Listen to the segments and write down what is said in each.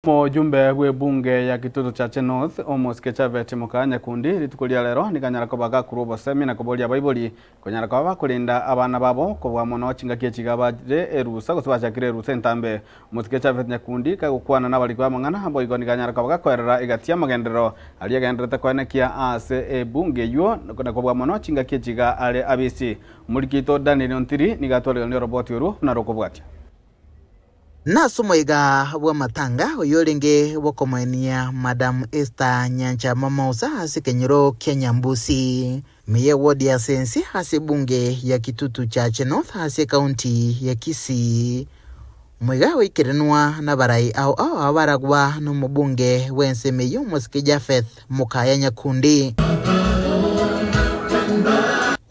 Mujumbe gwe bunge ya Kitutu Chache North Omoske Chavete Mukanya kundi litukulia lero nikanyara kobaga kurobo semi na kobolia baibuli konyara kwa kulinda abana babo kubwa mono chingakie chigabaje erusa gusubashakire erusa entambe Omoske Chavete nyakundi kagukwana nabalikwa mangana abo igoni kanyara kobaga kwerera igatia magendero aliyagendrete kwanekia ase ebunge yo na kubwa mono chingakie chiga ale abisi mulikito Daniel Ontiri nigatole ni robot yoru na rokobwatia Nasumoiga wa matanga oyolenge wakomania Madam Esther Nyancha Mamausa hasikenyoro Kenya Mbusi miye wodi ya sensi hasi bunge ya Kitutu Chache North hasi kaunti ya Kisii mwiga wikirenwa na barai au abaragwa no mubunge wense meyo Omoske Jafeth Mukaya Nyakundi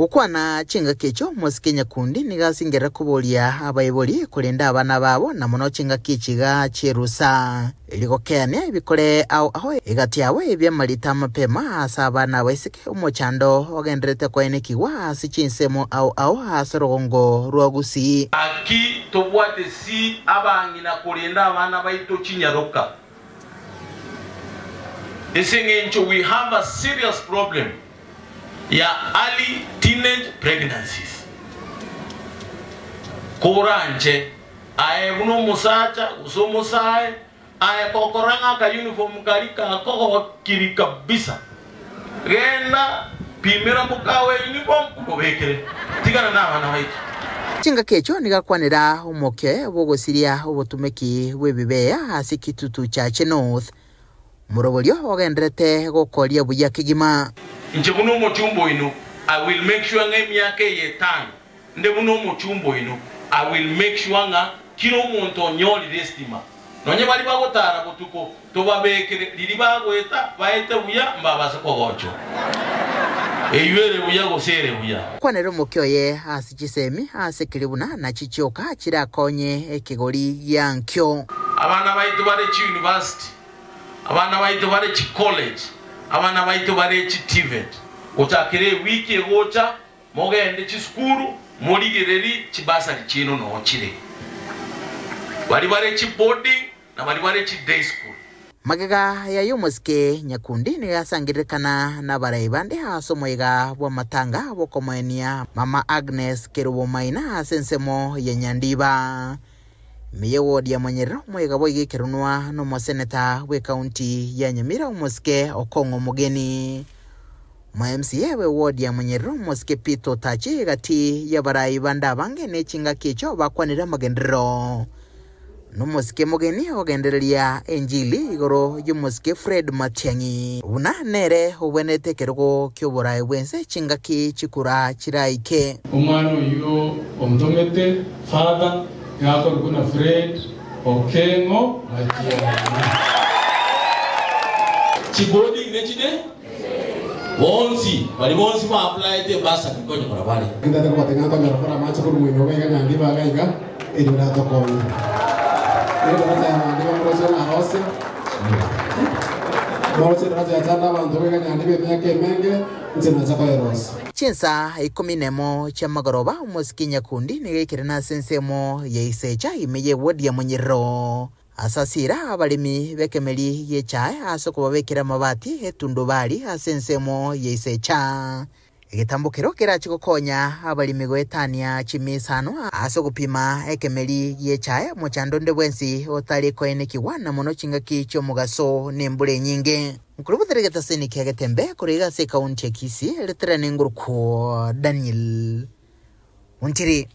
ukwana chinga kecho Omoske Nyakundi nigasingera kubolia abayiboli kulinda abana babo na mono chinga kichiga cherusa ilikokene ibikole au igatiawe ebyamalita mapema asa abana baisike omochando ogendrete kwaenekiwa sichinsemo au hasorogongo rwagusi aki tobwate si abangina kulinda abana baito chinyaroka esengencho we have a serious problem ya early teenage pregnancies. Koranje ae uno musacha usomusae ae kokoranga ka uniform karika koko kiri kabisa genda pimira mukawe uniform kubekere tigana na bana baito chinga kecho nigakwanira omoke bogosiria obotumeki webibeya hasi Kitutu Chache North murobolio ogendrete gokolia buya kigima nje muno mochumbo ino I will make sure ngemi yake yetano nde muno mochumbo ino I will make sure nga kino muntu onyoli destima nonye bali bagotara botuko tobabekere lili bagweta baete buya mbabase kogocho eyuere buya gosere buya kwanero mokyoye hasi chisemi hasi kiribuna na chichoka chirakonye ekigori yankyo abana baito bare chi university abana baito bare chi college abana baito bare chi TVET otakire wiki egocha mogende chi skuru moligereri chibasari chino no chire bali bare chi boarding na bali bare chi day school magega ya Omoske Nyakundi ni gasangirikana na baraibande hasomoiga bwa matanga bokomania Mama Agnes Kerubomaina sensemo ya Nyandiba miye wodi ya Manyero mwiga boigi kirunwa no moseneta we county ya Nyamira Omoske Okongo Mugeni MCA we wodi ya Manyero Omoske Pito Tachi gati ya baraibanda bange ne chinga kicho bakwanira magendero no Omoske Mugeni ogendereria Enjili igoro y'Omoske Fred Matiangi una nere obwenete kergo kyoborai wense chinga ki chikura chiraike umwana yo omdomete father yako kuna Fred Okengo Matiangi chibodi nechide bonsi bali bonsi ma apply te basa kikonyo barabara ndata kwa tenga kwa barabara macho kwa mwino kwa Nyandiba gaiga edura tokoni ero baza Nyandiba ngozo na hose Roche raza ya chanda bantu kwa Nyandiba myake menge ntsena za kwa eros chinsa 11 cha magoroba Omoske Nyakundi nigekirana sensemo ya isecha imeye wodi ya Manyero asasira abalimi bekemeli yechae asoko babekera mabati etundubali asensemo ya isecha igitambukiro kirachikokonya abalimi gwetania chimisano asoko pima ekemeli yechae mochando ndebwensi otali koenekiwa na mono chinga kicho mugaso nembule nyinge nkulubuteregeta seni kegetembe kuriga se kaunti ya Kisii letrane nguruko Daniel Ontiri